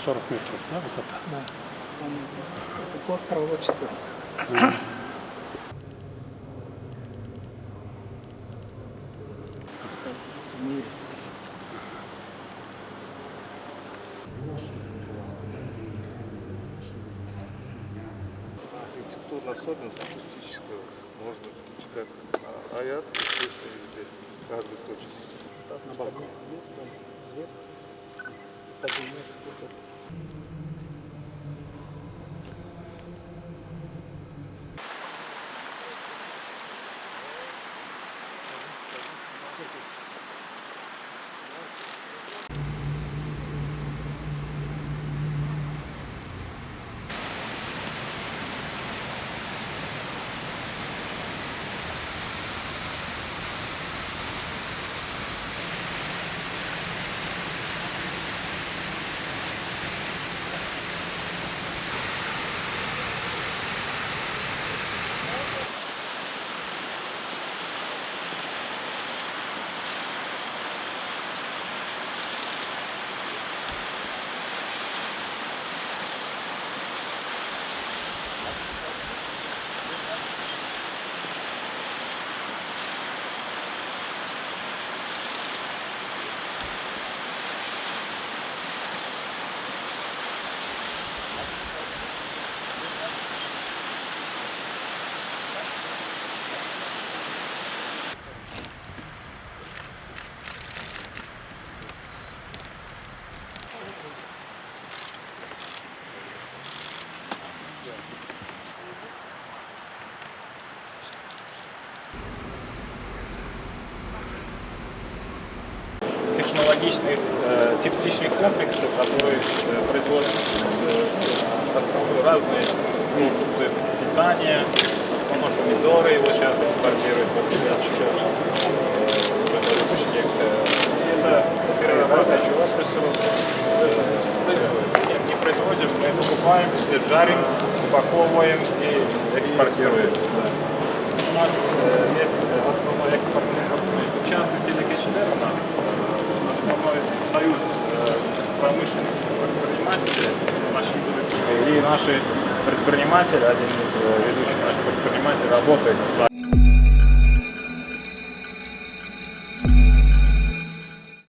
40 метров, да, высота? Да, это год пророчества. В мире. Архитектурная особенность акустическая, можно читать аят, слышно везде, каждый точно. На балконе место, свет, поднимает кто-то. тепличных комплексов, которые производят разные продукты питания, основном помидоры его сейчас экспортируют это перерабатывающий отрасль. Не производим, мы покупаем, жарим, упаковываем и экспортируем. У нас есть основной экспортный участник ТДК-4 у нас, основной союз промышленных предпринимателей и наши предприниматели, один из ведущих наших предпринимателей работает с